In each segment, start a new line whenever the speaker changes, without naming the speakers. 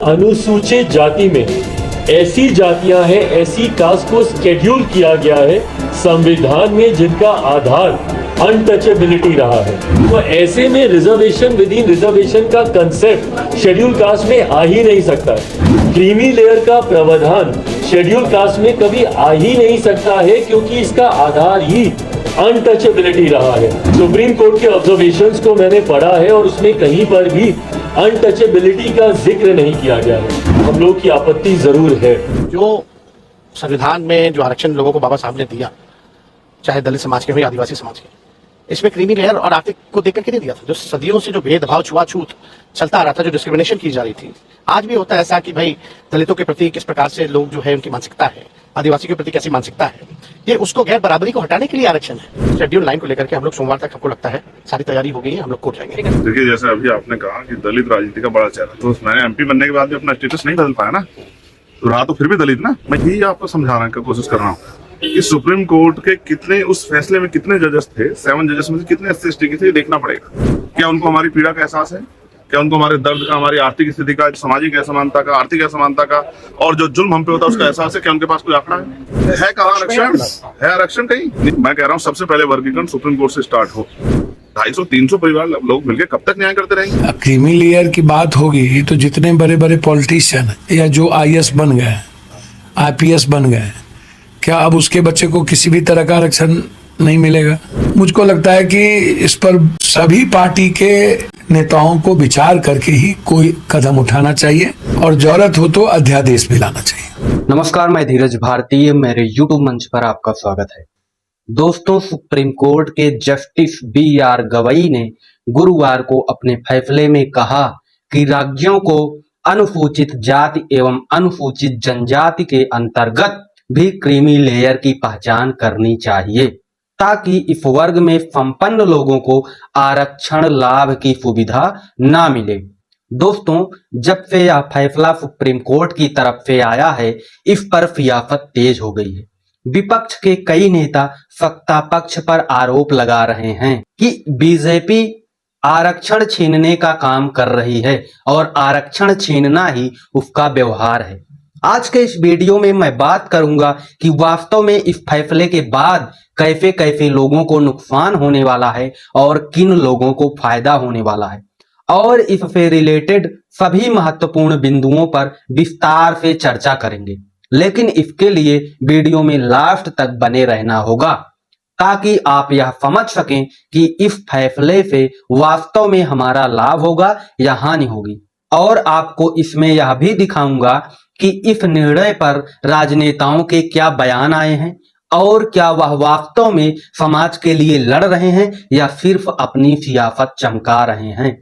अनुसूचित जाति में ऐसी जातियां हैं, ऐसी कास्ट को स्केड्यूल किया गया है संविधान में जिनका आधार अनटचेबिलिटी रहा है। तो ऐसे में रिजर्वेशन विद इन रिजर्वेशन का कंसेप्ट शेड्यूल कास्ट में आ ही नहीं सकता है। क्रीमी लेयर का प्रावधान शेड्यूल कास्ट में कभी आ ही नहीं सकता है क्योंकि इसका आधार ही अनटचेबिलिटी रहा है। सुप्रीम कोर्ट के ऑब्जर्वेशंस को मैंने पढ़ा है और उसमें कहीं पर भी अनटचेबिलिटी का जिक्र नहीं किया गया है। हम लोग की आपत्ति जरूर है।
जो संविधान में जो आरक्षण लोगों को बाबा साहब ने दिया, चाहे दलित समाज के हो या आदिवासी समाज के, इसमें क्रीमी लेयर और आर्थिक को देख करके नहीं दिया था। जो सदियों से जो भेदभाव छुआछूत चलता आ रहा था, जो डिस्क्रिमिनेशन की जा रही थी, आज भी होता है ऐसा कि भाई दलितों के प्रति किस प्रकार से लोग जो है उनकी मानसिकता है, आदिवासी के प्रति कैसी मानसिकता है, ये उसको गैर बराबरी को हटाने के लिए आरक्षण है। शेड्यूल 9 को लेकर के हम लोग सोमवार तक, हमको लगता है सारी तैयारी हो गई है, हम लोग कोर्ट जाएंगे।
देखिए, जैसे अभी आपने कहा कि दलित राजनीति का बड़ा चेहरा, तो मैंने एमपी बनने के बाद भी अपना स्टेटस नहीं बदल पाया ना, तो रहा तो फिर भी दलित ना। मैं यही आपको समझाने की कोशिश कर रहा हूँ कि सुप्रीम कोर्ट के कितने, उस फैसले में कितने जजेस थे, 7 जजेस में से कितने SC/ST के थे, ये देखना पड़ेगा। क्या उनको हमारी पीड़ा का एहसास है? क्या उनको हमारे दर्द का, हमारी आर्थिक स्थिति का, सामाजिक असमानता का, आर्थिक असमानता का और जो जुल्म हम पे होता है उसका एहसास है? क्या उनके पास कोई आंकड़ा है? कहाँ आरक्षण है? आरक्षण कहीं? मैं कह रहा हूँ सबसे पहले वर्गीकरण सुप्रीम कोर्ट से स्टार्ट हो। 250-300 परिवार लोग मिलकर कब तक न्याय करते रहेंगे?
क्रीमी लेयर की बात होगी तो जितने बड़े बड़े पॉलिटिशियन या जो IAS बन गए, IPS बन गए, क्या अब उसके बच्चे को किसी भी तरह का आरक्षण नहीं मिलेगा? मुझको लगता है कि इस पर सभी पार्टी के नेताओं को विचार करके ही कोई कदम उठाना चाहिए और जरूरत हो तो अध्यादेश भी लाना चाहिए।
नमस्कार, मैं धीरज भारती, मेरे YouTube मंच पर आपका स्वागत है। दोस्तों, सुप्रीम कोर्ट के जस्टिस BR गवई ने गुरुवार को अपने फैसले में कहा कि राज्यों को अनुसूचित जाति एवं अनुसूचित जनजाति के अंतर्गत भी क्रीमी लेयर की पहचान करनी चाहिए ताकि इस वर्ग में संपन्न लोगों को आरक्षण लाभ की सुविधा ना मिले। दोस्तों, जब से यह फैसला सुप्रीम कोर्ट की तरफ से आया है, इस पर सियासत तेज हो गई है। विपक्ष के कई नेता सत्ता पक्ष पर आरोप लगा रहे हैं कि बीजेपी आरक्षण छीनने का काम कर रही है और आरक्षण छीनना ही उसका व्यवहार है। आज के इस वीडियो में मैं बात करूंगा कि वास्तव में इस फैसले के बाद कैसे कैसे लोगों को नुकसान होने वाला है और किन लोगों को फायदा होने वाला है, और इससे रिलेटेड सभी महत्वपूर्ण बिंदुओं पर विस्तार से चर्चा करेंगे। लेकिन इसके लिए वीडियो में लास्ट तक बने रहना होगा ताकि आप यह समझ सकें कि इस फैसले से वास्तव में हमारा लाभ होगा या हानि होगी। और आपको इसमें यह भी दिखाऊंगा कि इस निर्णय पर राजनेताओं के क्या बयान आए हैं और क्या वह वास्तव में समाज के लिए लड़ रहे हैं या सिर्फ अपनी सियासत चमका रहे हैं।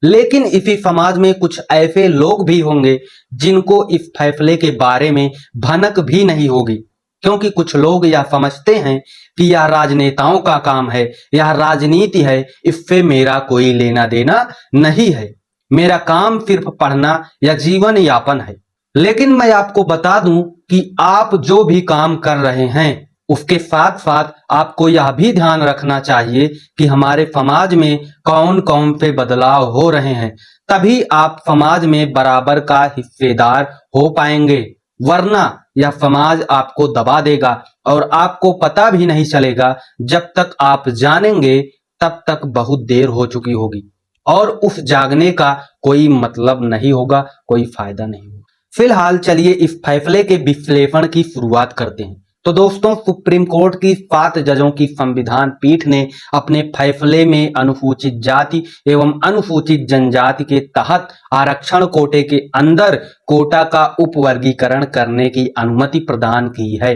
लेकिन इसी समाज में कुछ ऐसे लोग भी होंगे जिनको इस फैसले के बारे में भनक भी नहीं होगी, क्योंकि कुछ लोग यह समझते हैं कि यह राजनेताओं का काम है, यह राजनीति है, इससे मेरा कोई लेना देना नहीं है, मेरा काम सिर्फ पढ़ना या जीवन यापन है। लेकिन मैं आपको बता दूं कि आप जो भी काम कर रहे हैं उसके साथ साथ आपको यह भी ध्यान रखना चाहिए कि हमारे समाज में कौन कौन से बदलाव हो रहे हैं, तभी आप समाज में बराबर का हिस्सेदार हो पाएंगे। वरना यह समाज आपको दबा देगा और आपको पता भी नहीं चलेगा। जब तक आप जानेंगे तब तक बहुत देर हो चुकी होगी और उस जागने का कोई मतलब नहीं होगा, कोई फायदा नहीं होगा। फिलहाल चलिए इस फैसले के विश्लेषण की शुरुआत करते हैं। तो दोस्तों, सुप्रीम कोर्ट की 7 जजों की संविधान पीठ ने अपने फैसले में अनुसूचित जाति एवं अनुसूचित जनजाति के तहत आरक्षण कोटे के अंदर कोटा का उपवर्गीकरण करने की अनुमति प्रदान की है।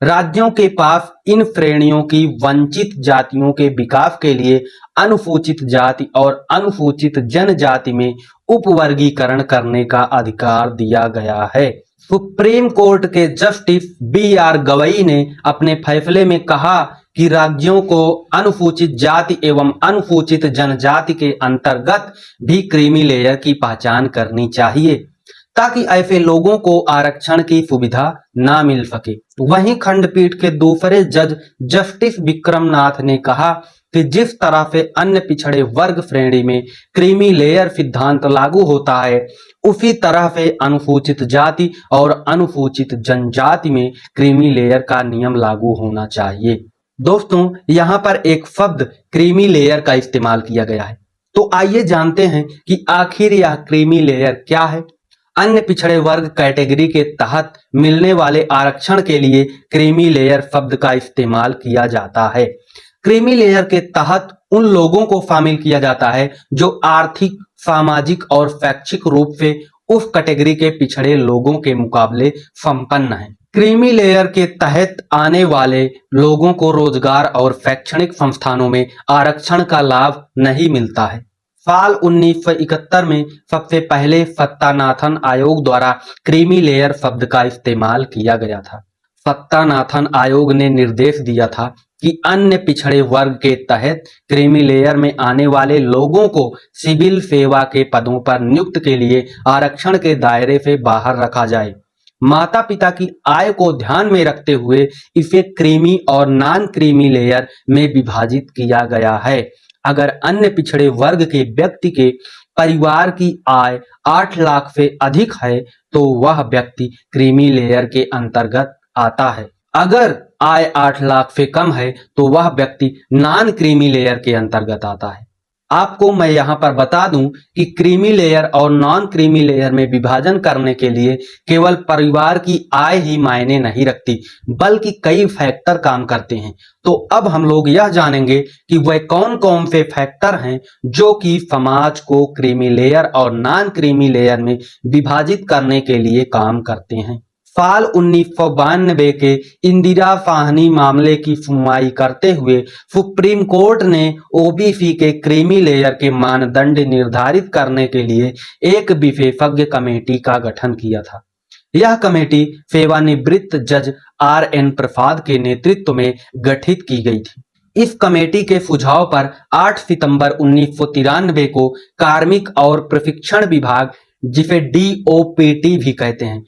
राज्यों के पास इन श्रेणियों की वंचित जातियों के विकास के लिए अनुसूचित जाति और अनुसूचित जनजाति में उपवर्गीकरण करने का अधिकार दिया गया है। सुप्रीम कोर्ट के जस्टिस BR गवई ने अपने फैसले में कहा कि राज्यों को अनुसूचित जाति एवं अनुसूचित जनजाति के अंतर्गत भी क्रीमी लेयर की पहचान करनी चाहिए ताकि ऐसे लोगों को आरक्षण की सुविधा ना मिल सके। वहीं खंडपीठ के दूसरे जज जस्टिस विक्रमनाथ ने कहा कि जिस तरह से अन्य पिछड़े वर्ग श्रेणी में क्रीमी लेयर सिद्धांत लागू होता है, उसी तरह से अनुसूचित जाति और अनुसूचित जनजाति में क्रीमी लेयर का नियम लागू होना चाहिए। दोस्तों, यहाँ पर एक शब्द क्रीमी लेयर का इस्तेमाल किया गया है, तो आइए जानते हैं कि आखिर यह क्रीमी लेयर क्या है। अन्य पिछड़े वर्ग कैटेगरी के तहत मिलने वाले आरक्षण के लिए क्रीमी लेयर शब्द का इस्तेमाल किया जाता है। क्रीमी लेयर के तहत उन लोगों को शामिल किया जाता है जो आर्थिक, सामाजिक और शैक्षिक रूप से उस कैटेगरी के पिछड़े लोगों के मुकाबले संपन्न है। क्रीमी लेयर के तहत आने वाले लोगों को रोजगार और शैक्षणिक संस्थानों में आरक्षण का लाभ नहीं मिलता है। साल 1971 में सबसे पहले सत्तानाथन आयोग द्वारा क्रीमी लेयर शब्द का इस्तेमाल किया गया था। सत्तानाथन आयोग ने निर्देश दिया था कि अन्य पिछड़े वर्ग के तहत क्रीमी लेयर में आने वाले लोगों को सिविल सेवा के पदों पर नियुक्त के लिए आरक्षण के दायरे से बाहर रखा जाए। माता पिता की आय को ध्यान में रखते हुए इसे क्रीमी और नॉन क्रीमी लेयर में विभाजित किया गया है। अगर अन्य पिछड़े वर्ग के व्यक्ति के परिवार की आय 8 लाख से अधिक है तो वह व्यक्ति क्रीमी लेयर के अंतर्गत आता है। अगर आय 8 लाख से कम है तो वह व्यक्ति नॉन क्रीमी लेयर के अंतर्गत आता है। आपको मैं यहाँ पर बता दूं कि क्रीमी लेयर और नॉन क्रीमी लेयर में विभाजन करने के लिए केवल परिवार की आय ही मायने नहीं रखती, बल्कि कई फैक्टर काम करते हैं। तो अब हम लोग यह जानेंगे कि वह कौन कौन से फैक्टर हैं जो कि समाज को क्रीमी लेयर और नॉन क्रीमी लेयर में विभाजित करने के लिए काम करते हैं। साल 1992 के इंदिरा साहनी मामले की सुनवाई करते हुए सुप्रीम कोर्ट ने ओबीसी के क्रीमी लेयर के मानदंड निर्धारित करने के लिए एक विशेषज्ञ कमेटी का गठन किया था। यह कमेटी सेवानिवृत्त जज RN प्रसाद के नेतृत्व में गठित की गई थी। इस कमेटी के सुझाव पर 8 सितंबर 1993 को कार्मिक और प्रशिक्षण विभाग, जिसे DOPT भी कहते हैं,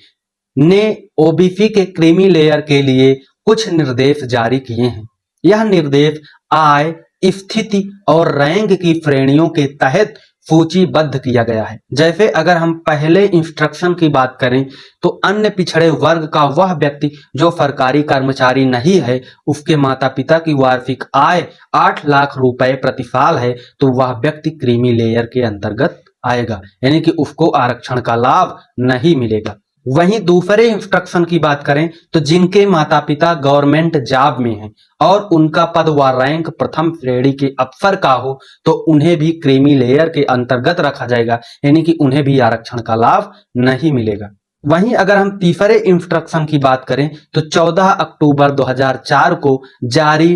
ने ओबीसी के क्रीमी लेयर के लिए कुछ निर्देश जारी किए हैं। यह निर्देश आय, स्थिति और रैंक की श्रेणियों के तहत सूचीबद्ध किया गया है। जैसे अगर हम पहले इंस्ट्रक्शन की बात करें तो अन्य पिछड़े वर्ग का वह व्यक्ति जो सरकारी कर्मचारी नहीं है, उसके माता पिता की वार्षिक आय 8 लाख रुपए प्रति साल है, तो वह व्यक्ति क्रीमी लेयर के अंतर्गत आएगा, यानी कि उसको आरक्षण का लाभ नहीं मिलेगा। वहीं दूसरे इंस्ट्रक्शन की बात करें तो जिनके माता पिता गवर्नमेंट जॉब में हैं और उनका पद व रैंक प्रथम श्रेणी के अफसर का हो तो उन्हें भी क्रीमी लेयर के अंतर्गत रखा जाएगा, यानी कि उन्हें भी आरक्षण का लाभ नहीं मिलेगा। वहीं अगर हम तीसरे इंस्ट्रक्शन की बात करें तो 14 अक्टूबर 2004 को जारी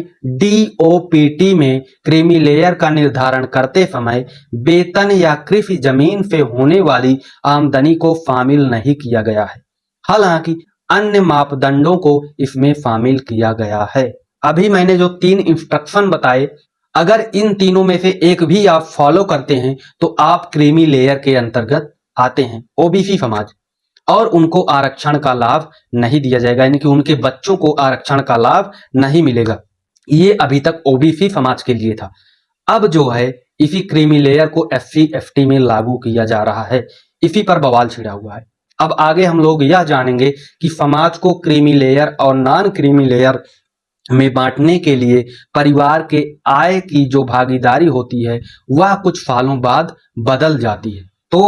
DOPT में क्रीमी लेयर का निर्धारण करते समय वेतन या कृषि जमीन से होने वाली आमदनी को शामिल नहीं किया गया है। हालांकि अन्य मापदंडों को इसमें शामिल किया गया है। अभी मैंने जो 3 इंस्ट्रक्शन बताए, अगर इन तीनों में से एक भी आप फॉलो करते हैं तो आप क्रीमी लेयर के अंतर्गत आते हैं, ओबीसी समाज, और उनको आरक्षण का लाभ नहीं दिया जाएगा, यानी कि उनके बच्चों को आरक्षण का लाभ नहीं मिलेगा। ये अभी तक ओबीसी समाज के लिए था। अब जो है इसी क्रीमी लेयर को SC ST में लागू किया जा रहा है, इसी पर बवाल छिड़ा हुआ है। अब आगे हम लोग यह जानेंगे कि समाज को क्रीमी लेयर और नॉन क्रीमी लेयर में बांटने के लिए परिवार के आय की जो भागीदारी होती है वह कुछ सालों बाद बदल जाती है। तो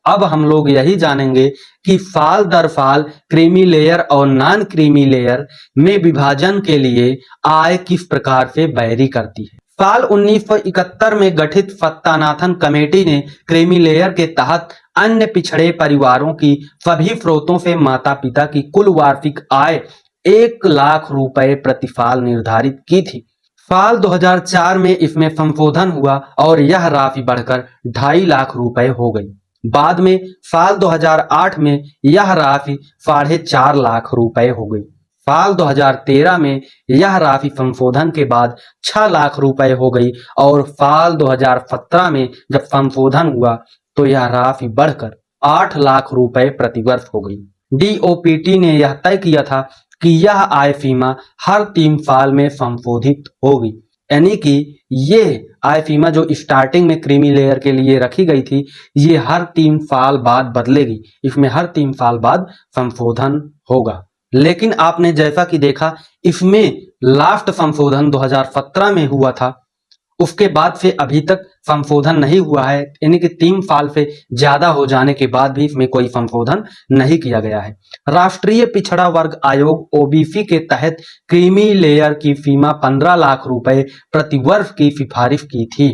अब हम लोग यही जानेंगे कि साल दर साल क्रीमी लेयर और नॉन क्रीमी लेयर में विभाजन के लिए आय किस प्रकार से वैरी करती है। साल 1971 में गठित सत्तानाथन कमेटी ने क्रीमी लेयर के तहत अन्य पिछड़े परिवारों की सभी स्रोतों से माता पिता की कुल वार्षिक आय 1 लाख रुपए प्रति साल निर्धारित की थी। साल 2004 में इसमें संशोधन हुआ और यह राशि बढ़कर 2.5 लाख रुपए हो गई। बाद में साल 2008 में यह राशि 4.5 लाख रुपए हो गई। साल 2013 में यह राशि संशोधन के बाद 6 लाख रुपए हो गई और साल 2017 में जब संशोधन हुआ तो यह राशि बढ़कर 8 लाख रुपए प्रति वर्ष हो गई। DOPT ने यह तय किया था कि यह आय सीमा हर 3 साल में संशोधित होगी, यानी कि ये आईफीमा जो स्टार्टिंग में क्रीमी लेयर के लिए रखी गई थी, ये हर 3 साल बाद बदलेगी। इसमें हर 3 साल बाद संशोधन होगा। लेकिन आपने जैसा कि देखा, इसमें लास्ट संशोधन 2017 में हुआ था, उसके बाद से अभी तक संशोधन नहीं हुआ है। यानी कि 3 साल से ज्यादा हो जाने के बाद भी इसमें कोई संशोधन नहीं किया गया है। राष्ट्रीय पिछड़ा वर्ग आयोग ओबीसी के तहत क्रीमी लेयर की सीमा 15 लाख रुपए प्रति वर्ष की सिफारिश की थी,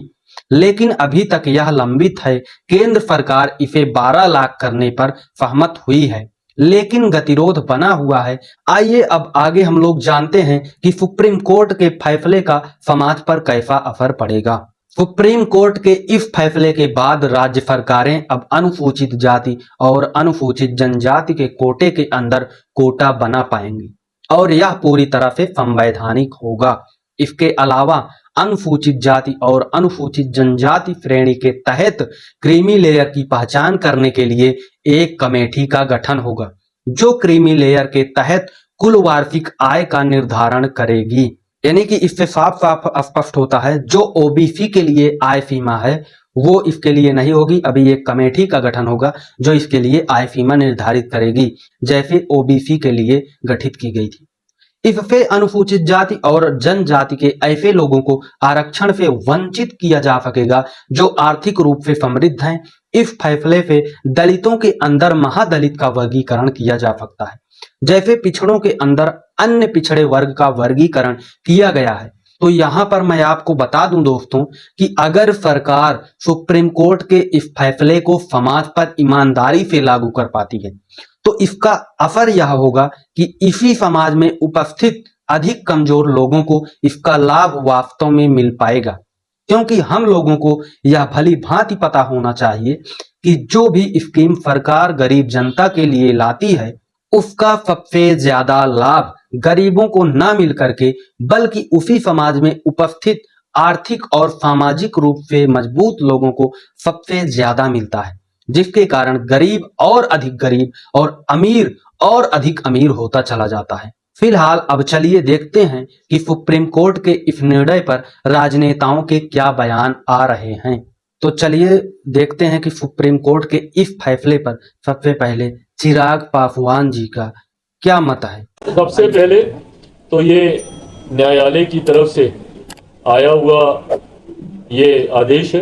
लेकिन अभी तक यह लंबित है। केंद्र सरकार इसे 12 लाख करने पर सहमत हुई है, लेकिन गतिरोध बना हुआ है। आइए अब आगे हम लोग जानते हैं कि सुप्रीम कोर्ट के फैसले का समाज पर कैसा असर पड़ेगा। सुप्रीम कोर्ट के इस फैसले के बाद राज्य सरकारें अब अनुसूचित जाति और अनुसूचित जनजाति के कोटे के अंदर कोटा बना पाएंगी और यह पूरी तरह से संवैधानिक होगा। इसके अलावा अनुसूचित जाति और अनुसूचित जनजाति श्रेणी के तहत क्रीमी लेयर की पहचान करने के लिए एक कमेटी का गठन होगा, जो क्रीमी लेयर के तहत कुल वार्षिक आय का निर्धारण करेगी। यानी कि इससे साफ साफ स्पष्ट होता है, जो ओबीसी के लिए आय सीमा है वो इसके लिए नहीं होगी। अभी एक कमेटी का गठन होगा जो इसके लिए आय सीमा निर्धारित करेगी, जैसे ओबीसी के लिए गठित की गई थी। इससे अनुसूचित जाति और जनजाति के ऐसे लोगों को आरक्षण से वंचित किया जा सकेगा जो आर्थिक रूप से समृद्ध हैं। इस फैसले से दलितों के अंदर महादलित का वर्गीकरण किया जा सकता है, जैसे पिछड़ों के अंदर अन्य पिछड़े वर्ग का वर्गीकरण किया गया है। तो यहाँ पर मैं आपको बता दूं दोस्तों कि अगर सरकार सुप्रीम कोर्ट के इस फैसले को समाज पर ईमानदारी से लागू कर पाती है, तो इसका असर यह होगा कि इसी समाज में उपस्थित अधिक कमजोर लोगों को इसका लाभ वास्तव में मिल पाएगा, क्योंकि हम लोगों को यह भली भांति पता होना चाहिए कि जो भी स्कीम सरकार गरीब जनता के लिए लाती है, उसका सबसे ज्यादा लाभ गरीबों को न मिल करके बल्कि उसी समाज में उपस्थित आर्थिक और सामाजिक रूप से मजबूत लोगों को सबसे ज्यादा मिलता है, जिसके कारण गरीब और अधिक गरीब और अमीर और अधिक अमीर होता चला जाता है। फिलहाल अब चलिए देखते हैं कि सुप्रीम कोर्ट के इस निर्णय पर राजनेताओं के क्या बयान आ रहे हैं। तो चलिए देखते हैं कि सुप्रीम कोर्ट के इस फैसले पर सबसे पहले चिराग पासवान जी का क्या मत है।
सबसे पहले तो ये न्यायालय की तरफ से आया हुआ ये आदेश है।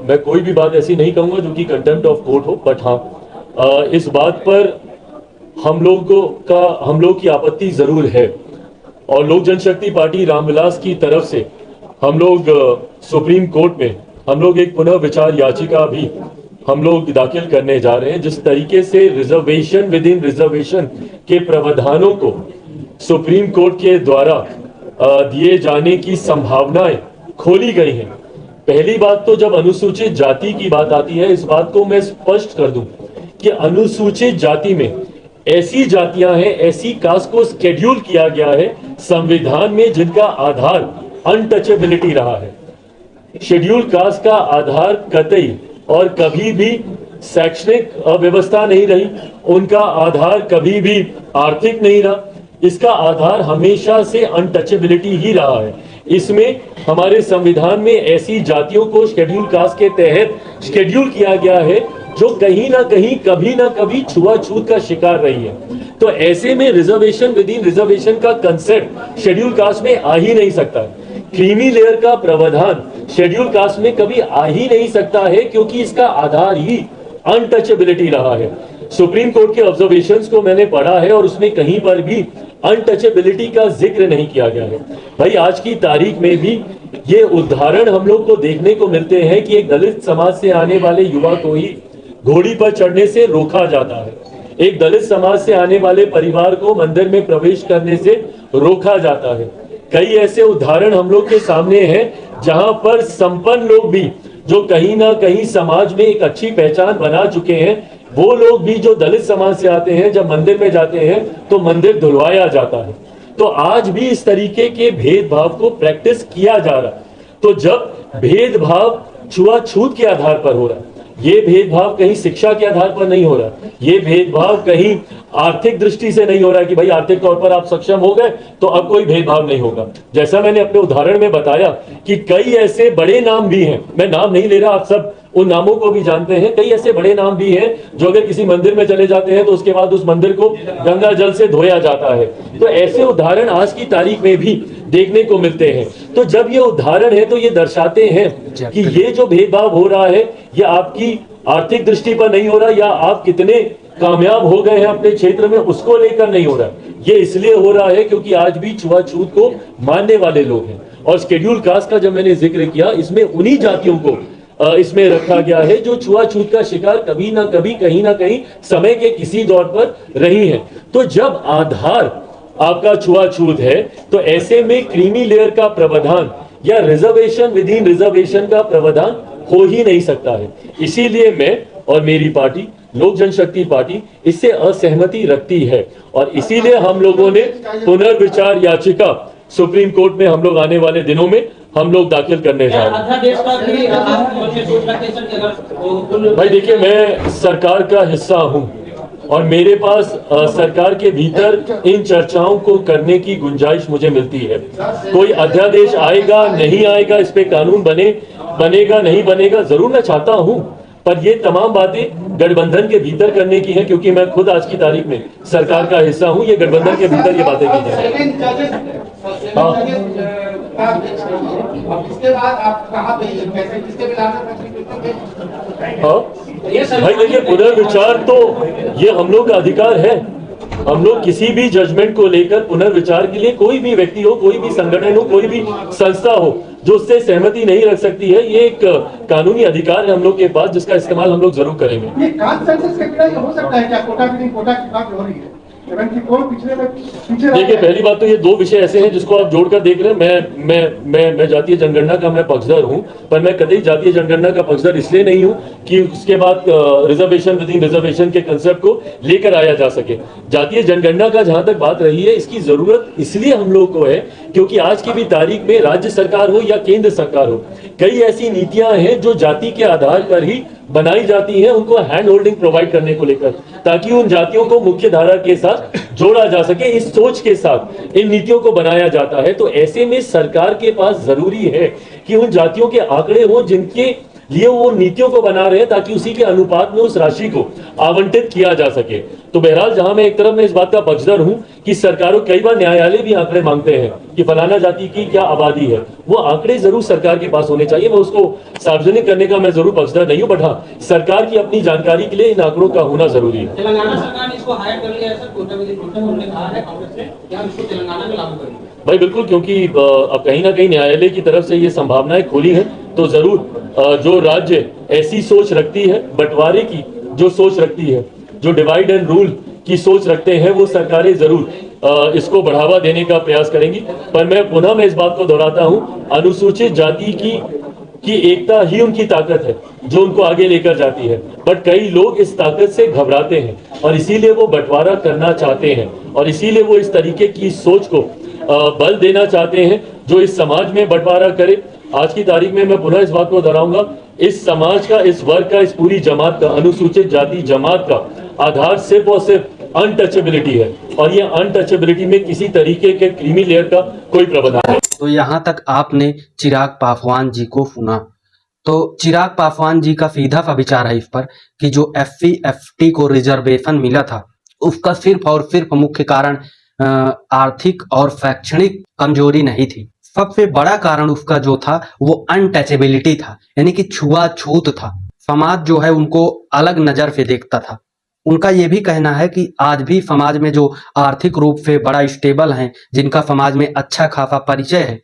मैं कोई भी बात ऐसी नहीं कहूंगा जो कि कंटेम्प्ट ऑफ कोर्ट हो, बट हाँ इस बात पर हम लोग की आपत्ति जरूर है और लोक जनशक्ति पार्टी रामविलास की तरफ से हम लोग सुप्रीम कोर्ट में हम लोग एक पुनः विचार याचिका भी हम लोग दाखिल करने जा रहे हैं। जिस तरीके से रिजर्वेशन विद इन रिजर्वेशन के प्रावधानों को सुप्रीम कोर्ट के द्वारा दिए जाने की संभावनाएं खोली गई हैं। पहली बात तो जब अनुसूचित जाति की बात आती है, इस बात को मैं स्पष्ट कर दूं कि अनुसूचित जाति में ऐसी जातियां हैं, ऐसी कास्ट को शेड्यूल किया गया है संविधान में जिनका आधार अनटचेबिलिटी रहा है। शेड्यूल कास्ट का आधार कतई और कभी भी शैक्षणिक व्यवस्था नहीं रही, उनका आधार कभी भी आर्थिक नहीं रहा, इसका आधार हमेशा से अनटचेबिलिटी ही रहा है। इसमें हमारे संविधान में ऐसी जातियों को शेड्यूल कास्ट के तहत शेड्यूल किया गया है जो कहीं ना कहीं कभी ना कभी छुआछूत का शिकार रही है। तो ऐसे में रिजर्वेशन विद इन रिजर्वेशन का कंसेप्ट शेड्यूल कास्ट में आ ही नहीं सकता है। क्रीमी लेयर का प्रावधान शेड्यूल कास्ट में कभी आ ही नहीं सकता है, क्योंकि इसका आधार ही अनटचेबिलिटी रहा है। सुप्रीम कोर्ट के ऑब्जर्वेशंस को मैंने पढ़ा है और उसमें कहीं पर भी अनटचेबिलिटी का जिक्र नहीं किया गया है। भाई आज की तारीख में भी ये उदाहरण हम लोग को देखने को मिलते हैं कि एक दलित समाज से आने वाले युवा को ही घोड़ी पर चढ़ने से रोका जाता है, एक दलित समाज से आने वाले परिवार को मंदिर में प्रवेश करने से रोका जाता है। कई ऐसे उदाहरण हम लोग के सामने हैं जहां पर संपन्न लोग भी जो कहीं ना कहीं समाज में एक अच्छी पहचान बना चुके हैं, वो लोग भी जो दलित समाज से आते हैं, जब मंदिर में जाते हैं तो मंदिर धुलवाया जाता है। तो आज भी इस तरीके के भेदभाव को प्रैक्टिस किया जा रहा है। तो जब भेदभाव छुआछूत के आधार पर हो रहा है, ये भेदभाव कहीं शिक्षा के आधार पर नहीं हो रहा, ये भेदभाव कहीं आर्थिक दृष्टि से नहीं हो रहा है कि भाई आर्थिक तौर पर आप सक्षम हो गए तो अब कोई भेदभाव नहीं होगा। जैसा मैंने अपने उदाहरण में बताया कि कई ऐसे बड़े नाम भी हैं, मैं नाम नहीं ले रहा, आप सब उन नामों को भी जानते हैं। कई ऐसे बड़े नाम भी हैं जो अगर किसी मंदिर में चले जाते हैं तो उसके बाद उस मंदिर को गंगा जल से धोया जाता है। तो ऐसे उदाहरण आज की तारीख में भी देखने को मिलते हैं। तो जब ये उदाहरण है तो ये दर्शाते हैं कि ये जो भेदभाव हो रहा है ये आपकी आर्थिक दृष्टि पर नहीं हो रहा, या आप कितने कामयाब हो गए हैं अपने क्षेत्र में उसको लेकर नहीं हो रहा। ये इसलिए हो रहा है क्योंकि आज भी छुआछूत को मानने वाले लोग हैं। और शेड्यूल कास्ट का जब मैंने जिक्र किया, इसमें उन्हीं जातियों को इसमें रखा गया है जो छुआछूत का शिकार कभी ना कभी कहीं ना कहीं समय के किसी दौर पर रही है। तो जब आधार आपका छुआछूत है तो ऐसे में क्रीमी लेयर का प्रावधान या रिजर्वेशन विद इन रिजर्वेशन का प्रावधान हो ही नहीं सकता है। इसीलिए मैं और मेरी पार्टी लोक जनशक्ति पार्टी इससे असहमति रखती है और इसीलिए हम लोगों ने पुनर्विचार याचिका सुप्रीम कोर्ट में हम लोग आने वाले दिनों में हम लोग दाखिल करने जा रहे हैं। भाई देखिए, मैं सरकार का हिस्सा हूं और मेरे पास सरकार के भीतर इन चर्चाओं को करने की गुंजाइश मुझे मिलती है। कोई अध्यादेश आएगा नहीं आएगा, इस पे कानून बनेगा नहीं बनेगा, जरूर मैं चाहता हूं, पर ये तमाम बातें गठबंधन के भीतर करने की है क्योंकि मैं खुद आज की तारीख में सरकार का हिस्सा हूं। ये गठबंधन के भीतर ये बातें की जाए। हाँ,
इसके बाद आप कहाँ कैसे किसके
हाँ भाई देखिए, पुनर्विचार तो ये हम लोग का अधिकार है। हम लोग किसी भी जजमेंट को लेकर पुनर्विचार के लिए कोई भी व्यक्ति हो, कोई भी संगठन हो, कोई भी संस्था हो जो उससे सहमति नहीं रख सकती है, ये एक कानूनी अधिकार है हम लोग के पास जिसका इस्तेमाल हम लोग जरूर करेंगे।
ये कास्ट सेंसस का क्या हो सकता है क्या? कोटा की कोटा की बात हो रही है, कौन पीछे
देखिए, पहली बात तो ये दो विषय ऐसे हैं जिसको आप जोड़कर देख रहे हैं। मैं जातीय जनगणना का मैं पक्षधर हूं, पर मैं कभी जातीय जनगणना का पक्षधर इसलिए नहीं हूं कि उसके बाद रिजर्वेशन विद इन रिजर्वेशन के कंसेप्ट को लेकर आया जा सके। जातीय जनगणना का जहां तक बात रही है, इसकी जरूरत इसलिए हम लोग को है क्योंकि आज की भी तारीख में राज्य सरकार हो या केंद्र सरकार हो, कई ऐसी नीतियां हैं जो जाति के आधार पर ही बनाई जाती हैं, उनको हैंड होल्डिंग प्रोवाइड करने को लेकर, ताकि उन जातियों को मुख्य धारा के साथ जोड़ा जा सके। इस सोच के साथ इन नीतियों को बनाया जाता है। तो ऐसे में सरकार के पास जरूरी है कि उन जातियों के आंकड़े हो जिनके लिए वो नीतियों को बना रहे हैं, ताकि उसी के अनुपात में उस राशि को आवंटित किया जा सके। तो बहरहाल, जहां मैं एक तरफ में इस बात का पक्षधर हूं कि सरकारों, कई बार न्यायालय भी आंकड़े मांगते हैं कि फलाना जाति की क्या आबादी है, वो आंकड़े जरूर सरकार के पास होने चाहिए। मैं उसको सार्वजनिक करने का मैं जरूर पक्षधर नहीं हूं, बट हाँ, सरकार की अपनी जानकारी के लिए इन आंकड़ों का होना जरूरी है।
तेलंगाना सरकार ने इसको हायर कर लिया है सर, कोटा विधि उन्होंने कहा है कांग्रेस ने, क्या इसको तेलंगाना में लागू करेंगे?
भाई बिल्कुल, क्योंकि अब कहीं ना कहीं न्यायालय की तरफ से ये संभावनाएं खुली हैं, तो जरूर जो राज्य ऐसी सोच रखती है, बंटवारे की जो सोच रखती है, जो डिवाइड एंड रूल की सोच रखते हैं, वो सरकारें जरूर इसको बढ़ावा देने का प्रयास करेंगी। पर मैं इस बात को दोहराता हूं, अनुसूचित जाति की एकता ही उनकी ताकत है जो उनको आगे लेकर जाती है। बट कई लोग इस ताकत से घबराते हैं और इसीलिए वो बंटवारा करना चाहते हैं और इसीलिए वो इस तरीके की सोच को बल देना चाहते हैं जो इस समाज में बंटवारा करे। आज की तारीख में मैं पुनः इस बात को दोहराऊंगा, इस समाज का, इस वर्ग का, इस पूरी जमात का, अनुसूचित जाति जमात का आधार सिर्फ और सिर्फ अनटचेबिलिटी है और ये अनटचेबिलिटी में किसी तरीके के क्रीमी लेयर का कोई प्रावधान है।
तो यहाँ तक आपने चिराग पासवान जी को सुना। तो चिराग पासवान जी का सीधा सा विचार है इस पर कि जो SC ST को रिजर्वेशन मिला था उसका सिर्फ और सिर्फ मुख्य कारण आर्थिक और शैक्षणिक कमजोरी नहीं थी। सबसे बड़ा कारण उसका जो था वो अनटचेबिलिटी था, यानी कि छुआछूत था। समाज जो है उनको अलग नजर से देखता था। उनका ये भी कहना है कि आज भी समाज में जो आर्थिक रूप से बड़ा स्टेबल हैं, जिनका समाज में अच्छा खासा परिचय है,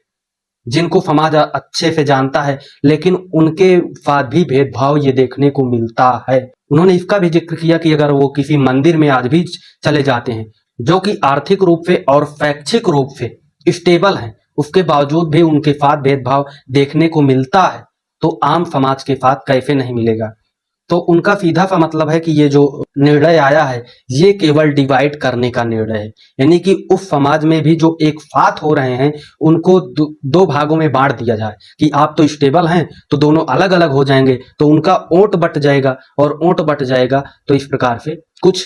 जिनको समाज अच्छे से जानता है, लेकिन उनके साथ भी भेदभाव ये देखने को मिलता है। उन्होंने इसका भी जिक्र किया कि अगर वो किसी मंदिर में आज भी चले जाते हैं जो कि आर्थिक रूप से और शैक्षिक रूप से स्टेबल हैं, उसके बावजूद भी उनके साथ भेदभाव देखने को मिलता है, तो आम समाज के साथ कैसे नहीं मिलेगा। तो उनका सीधा सा मतलब है कि ये जो निर्णय आया है ये केवल डिवाइड करने का निर्णय है, यानी कि उस समाज में भी जो एक साथ हो रहे हैं उनको दो भागों में बांट दिया जाए कि आप तो स्टेबल हैं तो दोनों अलग अलग हो जाएंगे, तो उनका ओट बट जाएगा और ओट बट जाएगा, तो इस प्रकार से कुछ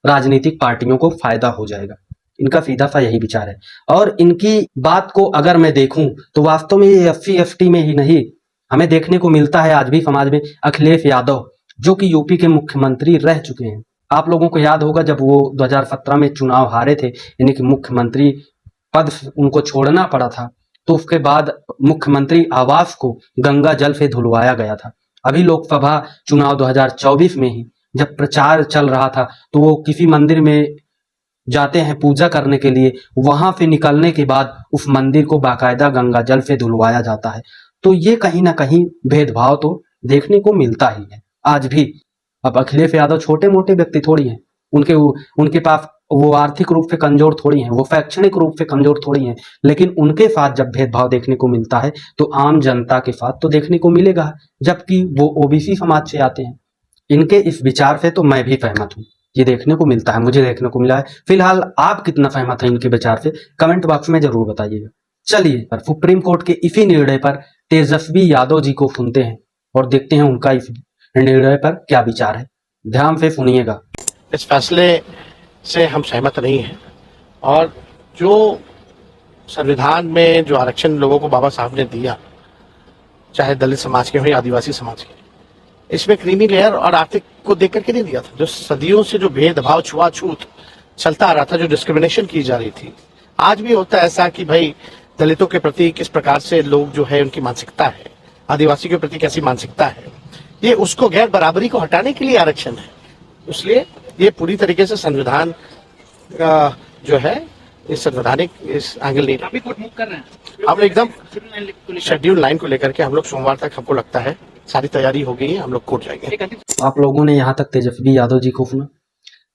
राजनीतिक पार्टियों को फायदा हो जाएगा। इनका सीधा सा यही विचार है। और इनकी बात को अगर मैं देखूं तो वास्तव में ये SC/ST में ही नहीं, हमें देखने को मिलता है आज भी समाज में अखिलेश यादव, जो कि यूपी के मुख्यमंत्री रह चुके हैं। आप लोगों को याद होगा जब वो 2017 में चुनाव हारे थे, यानी कि मुख्यमंत्री पद उनको छोड़ना पड़ा था, तो उसके बाद मुख्यमंत्री आवास को गंगा जल से धुलवाया गया था। अभी लोकसभा चुनाव 2024 में ही जब प्रचार चल रहा था तो वो किसी मंदिर में जाते हैं पूजा करने के लिए, वहां से निकलने के बाद उस मंदिर को बाकायदा गंगा जल से धुलवाया जाता है। तो ये कहीं ना कहीं भेदभाव तो देखने को मिलता ही है आज भी। अब अखिलेश यादव छोटे मोटे व्यक्ति थोड़ी हैं, उनके पास वो आर्थिक रूप से कमजोर थोड़ी हैं, वो शैक्षणिक रूप से कमजोर थोड़ी हैं, लेकिन उनके साथ जब भेदभाव देखने को मिलता है तो आम जनता के साथ तो देखने को मिलेगा, जबकि वो OBC समाज से आते हैं। इनके इस विचार से तो मैं भी सहमत हूँ, ये देखने को मिलता है, मुझे देखने को मिला है। फिलहाल आप कितना सहमत हैं इनके विचार से, कमेंट बॉक्स में जरूर बताइएगा। चलिए पर सुप्रीम कोर्ट के इसी निर्णय पर तेजस्वी यादव जी को सुनते हैं और देखते हैं उनका इस निर्णय पर क्या विचार है। ध्यान से सुनिएगा।
इस फैसले से हम सहमत नहीं हैं, और जो संविधान में जो आरक्षण लोगों को बाबा साहब ने दिया, चाहे दलित समाज के हो या आदिवासी समाज के, इसमें क्रीमी लेयर और आर्थिक को देख करके नहीं दिया था। जो सदियों से जो भेदभाव छुआछूत चलता आ रहा था, जो डिस्क्रिमिनेशन की जा रही थी, आज भी होता है ऐसा कि भाई दलितों के प्रति किस प्रकार से लोग जो है उनकी मानसिकता है, आदिवासी के प्रति कैसी मानसिकता है, ये उसको गैर बराबरी को हटाने के लिए आरक्षण है। इसलिए ये पूरी तरीके से संविधान का जो है इस संवैधानिक इस एंगल नहीं,
अभी कोर्ट मूव कर रहे हैं
हम एकदम शेड्यूल लाइन को लेकर के हम लोग सोमवार तक, हमको लगता है सारी तैयारी हो गई है, हम लोग कोर्ट जाएंगे।
आप लोगों ने यहाँ तक तेजस्वी यादव जी को सुना।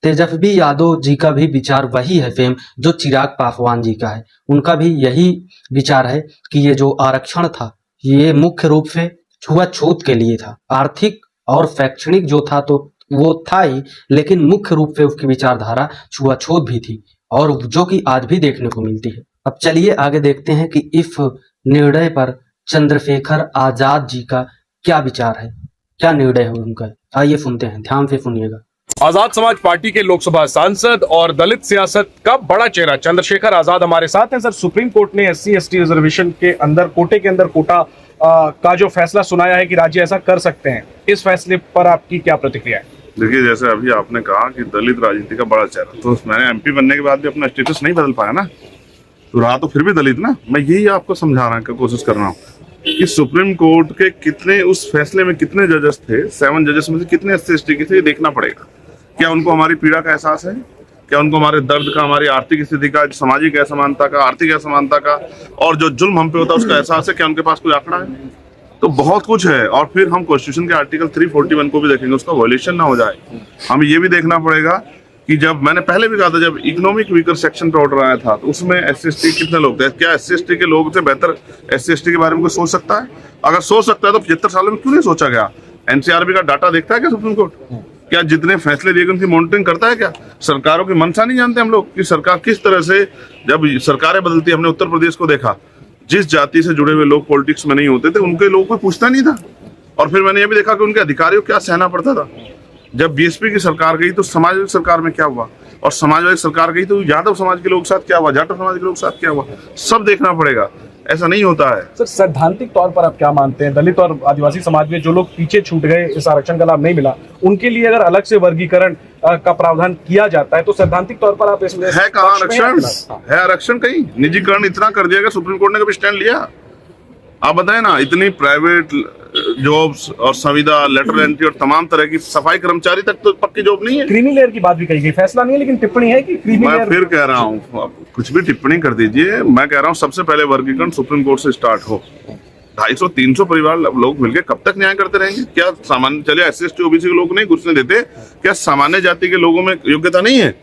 तेजस्वी यादव जी का भी विचार वही है सेम जो चिराग पासवान जी का है। उनका भी यही विचार है कि ये जो आरक्षण था ये मुख्य रूप से छुआछूत के लिए था। आर्थिक और शैक्षणिक जो था तो वो था ही, लेकिन मुख्य रूप से उसकी विचारधारा छुआछूत भी थी, और जो कि आज भी देखने को मिलती है। अब चलिए आगे देखते हैं कि इस निर्णय पर चंद्रशेखर आजाद जी का क्या विचार है, क्या निर्णय है उनका। आइए सुनते हैं, ध्यान से सुनिएगा।
आजाद समाज पार्टी के लोकसभा सांसद और दलित सियासत का बड़ा चेहरा चंद्रशेखर आजाद हमारे साथ हैं। सर, सुप्रीम कोर्ट ने SC/ST रिजर्वेशन के अंदर कोटे के अंदर कोटा का जो फैसला सुनाया है कि राज्य ऐसा कर सकते हैं, इस फैसले पर आपकी क्या प्रतिक्रिया है?
देखिए, जैसे अभी आपने कहा कि दलित राजनीति का बड़ा चेहरा, तो मैंने MP बनने के बाद भी अपना स्टेटस नहीं बदल पाया ना, तो रहा तो फिर भी दलित ना। मैं यही आपको समझाने की कोशिश कर रहा हूँ कि सुप्रीम कोर्ट के कितने उस फैसले में कितने जजेस थे, 7 जजेस में से कितने SC/ST के थे, ये देखना पड़ेगा। क्या उनको हमारी पीड़ा का एहसास है? क्या उनको हमारे दर्द का, हमारी आर्थिक स्थिति का, सामाजिक असमानता का, आर्थिक असमानता का और जो जुल्म हम पे होता है उसका एहसास है? क्या उनके पास कोई आंकड़ा है? तो बहुत कुछ है। और फिर हम कॉन्स्टिट्यूशन के आर्टिकल 341 को भी देखेंगे, उसका वायलेशन ना हो जाए। हमें ये भी देखना पड़ेगा कि जब मैंने पहले भी कहा था, जब इकोनॉमिक वीकर सेक्शन पे ऑर्डर आया था तो उसमें SC/ST कितने लोग थे? क्या SC/ST के लोग से बेहतर SC/ST के बारे में कोई सोच सकता है? अगर सोच सकता है तो 75 सालों में क्यों नहीं सोचा गया? NCRB का डाटा देखता है क्या सुप्रीम कोर्ट? क्या जितने फैसले लिए गए उनकी मॉनिटरिंग करता है क्या? सरकारों की मंशा नहीं जानते हम लोग कि सरकार किस तरह से, जब सरकारें बदलती, हमने उत्तर प्रदेश को देखा, जिस जाति से जुड़े हुए लोग पॉलिटिक्स में नहीं होते थे उनके लोगों को पूछता नहीं था। और फिर मैंने ये भी देखा कि उनके अधिकारियों को क्या सहना पड़ता था। जब BSP की सरकार गई तो समाजवादी सरकार में क्या हुआ, और समाजवादी सरकार गई तो यादव समाज के लोग साथ क्या हुआ, जाटव समाज के लोग साथ क्या हुआ, सब देखना पड़ेगा। ऐसा नहीं होता है।
सर, सैद्धांतिक तौर पर आप क्या मानते हैं, दलित और आदिवासी समाज में जो लोग पीछे छूट गए, इस आरक्षण का लाभ नहीं मिला, उनके लिए अगर अलग से वर्गीकरण का प्रावधान किया जाता है तो सैद्धांतिक तौर पर आप इसमें
है कहाँ आरक्षण? है आरक्षण कहीं? निजीकरण इतना कर दिया कि सुप्रीम कोर्ट ने कभी स्टैंड लिया? आप बताएं ना, इतनी प्राइवेट जॉब्स और संविदा, लेटर एंट्री और तमाम तरह की, सफाई कर्मचारी तक तो पक्की जॉब नहीं है।
क्रीमी लेयर की बात भी कही गई, फैसला नहीं है लेकिन टिप्पणी है कि क्रीमी
मैं
लेयर।
फिर कह रहा हूँ, कुछ भी टिप्पणी कर दीजिए, मैं कह रहा हूँ सबसे पहले वर्गीकरण सुप्रीम कोर्ट से स्टार्ट हो। 250-300 परिवार लोग मिलकर कब तक न्याय करते रहेंगे? क्या सामान्य, चलिए SC/ST OBC के लोग नहीं घुसने देते, क्या सामान्य जाति के लोगों में योग्यता नहीं है?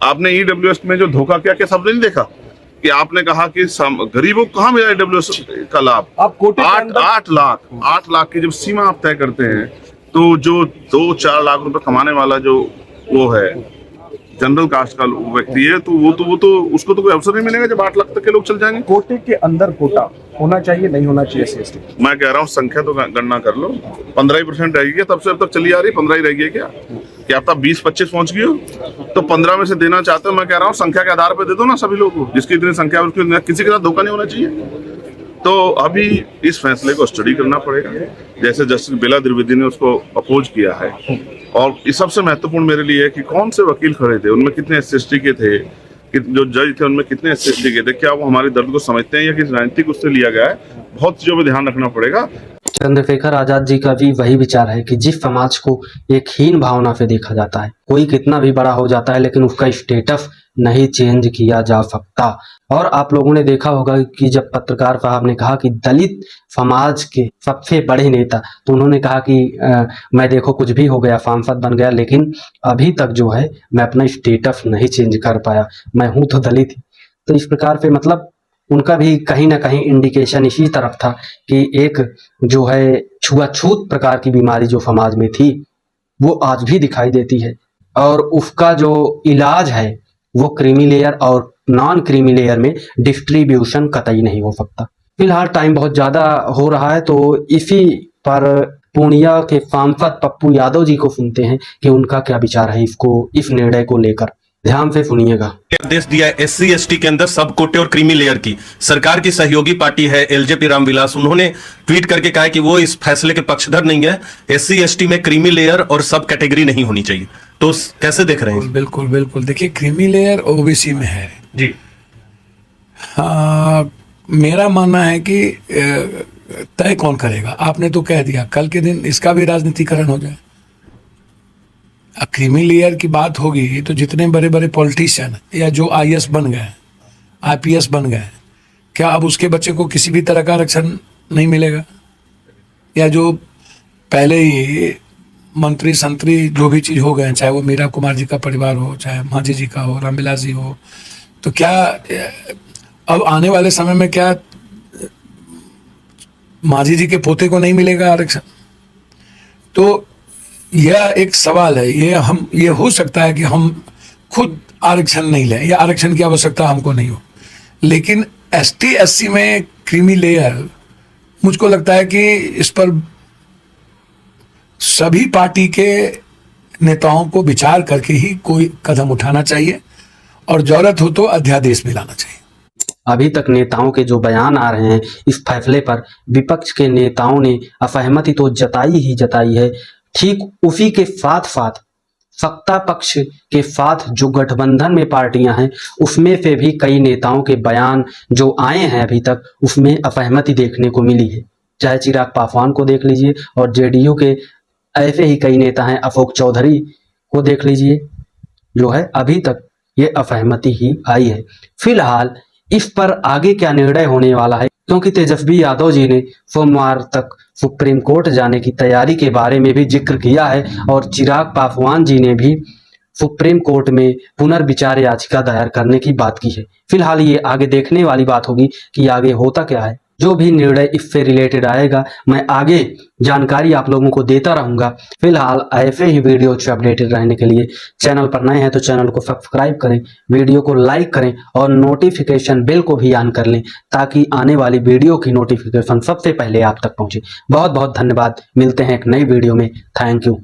आपने EWS में जो धोखा किया, क्या शब्द नहीं देखा कि आपने कहा कि गरीबों को कहाँ मिला EWS का लाभ?
आप कोटे
8 लाख की जब सीमा आप तय करते हैं तो जो 2-4 लाख रुपए कमाने वाला जो वो है, जनरल कास्ट का व्यक्ति है तो वो तो उसको तो कोई अवसर नहीं मिलेगा जब 8 लाख तक के लोग चल जाएंगे।
कोटे के अंदर कोटा होना चाहिए, नहीं होना चाहिए SC/ST?
मैं कह रहा हूँ संख्या तो गणना कर लो, 15% रह गई है, तब से अब तक चली आ रही, 15 ही रह गई है क्या अब तक 20-25 पहुंच गई हो तो 15 में से देना चाहते हो? मैं कह रहा हूँ संख्या के आधार पर दे दो ना सभी लोगों को, जिसकी इतनी संख्या है उसकी, किसी के साथ धोखा नहीं होना चाहिए। तो अभी इस फैसले को स्टडी करना पड़ेगा, जैसे जस्टिस बेला द्विवेदी ने उसको अपोज किया है। और इस सबसे महत्वपूर्ण मेरे लिए है कि कौन से वकील खड़े थे, उनमें कितने SC/ST के थे, जो जज थे उनमें कितने SC/ST के थे, क्या वो हमारे दर्द को समझते हैं या किस राजनीतिक उससे लिया गया है, बहुत चीजों पर ध्यान रखना पड़ेगा।
चंद्रशेखर आजाद जी का भी वही विचार है कि जिस समाज को एक हीन भावना से देखा जाता है, कोई कितना भी बड़ा हो जाता है लेकिन उसका स्टेटस नहीं चेंज किया जा सकता। और आप लोगों ने देखा होगा कि जब पत्रकार साहब ने कहा कि दलित समाज के सबसे बड़े नेता, तो उन्होंने कहा कि मैं देखो कुछ भी हो गया, सांसद बन गया, लेकिन अभी तक जो है मैं अपना स्टेटस नहीं चेंज कर पाया, मैं हूं तो दलित ही। तो इस प्रकार से मतलब उनका भी कहीं ना कहीं इंडिकेशन इसी तरफ था कि एक जो है छुआछूत प्रकार की बीमारी जो समाज में थी वो आज भी दिखाई देती है, और उसका जो इलाज है वो क्रीमी लेयर और नॉन क्रीमी लेयर में डिस्ट्रीब्यूशन कतई नहीं हो सकता। फिलहाल टाइम बहुत ज्यादा हो रहा है, तो इसी पर पूर्णिया के सांसद पप्पू यादव जी को सुनते हैं कि उनका क्या विचार है इस निर्णय को लेकर। ध्यान से सुनिएगा।
आदेश दिया SC/ST के अंदर सब कोटे और क्रीमी लेयर की सरकार की सहयोगी पार्टी है LJP रामविलास, उन्होंने ट्वीट करके कहा कि वो इस फैसले के पक्षधर नहीं है, SC/ST में क्रीमी लेयर और सब कैटेगरी नहीं होनी चाहिए। तो कैसे देख रहे हैं?
बिल्कुल बिल्कुल, देखिए क्रीमी लेयर OBC में है
जी।
मेरा मानना है कि तय कौन करेगा? आपने तो कह दिया, कल के दिन इसका भी राजनीतिकरण हो जाए। क्रीमी लेयर की बात होगी तो जितने बड़े बड़े पॉलिटिशियन या जो IAS बन गए, IPS बन गए, क्या अब उसके बच्चे को किसी भी तरह का आरक्षण नहीं मिलेगा? या जो पहले ही मंत्री संतरी जो भी चीज हो गए, चाहे वो मीरा कुमार जी का परिवार हो, चाहे मांझी जी का हो, रामविलास जी हो, तो क्या अब आने वाले समय में क्या मांझी जी के पोते को नहीं मिलेगा आरक्षण? तो यह एक सवाल है। ये हो सकता है कि हम खुद आरक्षण नहीं लें या आरक्षण की आवश्यकता हमको नहीं हो, लेकिन ST/SC में क्रीमी लेयर, मुझको लगता है कि इस पर सभी पार्टी के नेताओं को विचार करके ही कोई कदम उठाना चाहिए, और जरूरत हो तो अध्यादेश भी लाना चाहिए।
अभी तक नेताओं के जो बयान आ रहे हैं इस फैसले पर, विपक्ष के नेताओं ने असहमति तो जताई ही जताई है, ठीक उसी के साथ साथ सत्ता पक्ष के साथ जो गठबंधन में पार्टियां हैं उसमें से भी कई नेताओं के बयान जो आए हैं अभी तक, उसमें असहमति देखने को मिली है। चाहे चिराग पासवान को देख लीजिए, और JDU के ऐसे ही कई नेता हैं, अशोक चौधरी को देख लीजिए, जो है अभी तक ये असहमति ही आई है। फिलहाल इस पर आगे क्या निर्णय होने वाला है, क्योंकि तेजस्वी यादव जी ने सोमवार तक सुप्रीम कोर्ट जाने की तैयारी के बारे में भी जिक्र किया है, और चिराग पासवान जी ने भी सुप्रीम कोर्ट में पुनर्विचार याचिका दायर करने की बात की है। फिलहाल ये आगे देखने वाली बात होगी कि आगे होता क्या है। जो भी निर्णय इससे रिलेटेड आएगा मैं आगे जानकारी आप लोगों को देता रहूंगा। फिलहाल ऐसे ही वीडियो से अपडेटेड रहने के लिए चैनल पर नए हैं तो चैनल को सब्सक्राइब करें, वीडियो को लाइक करें और नोटिफिकेशन बेल को भी ऑन कर लें, ताकि आने वाली वीडियो की नोटिफिकेशन सबसे पहले आप तक पहुंचे। बहुत बहुत धन्यवाद, मिलते हैं एक नई वीडियो में। Thank you.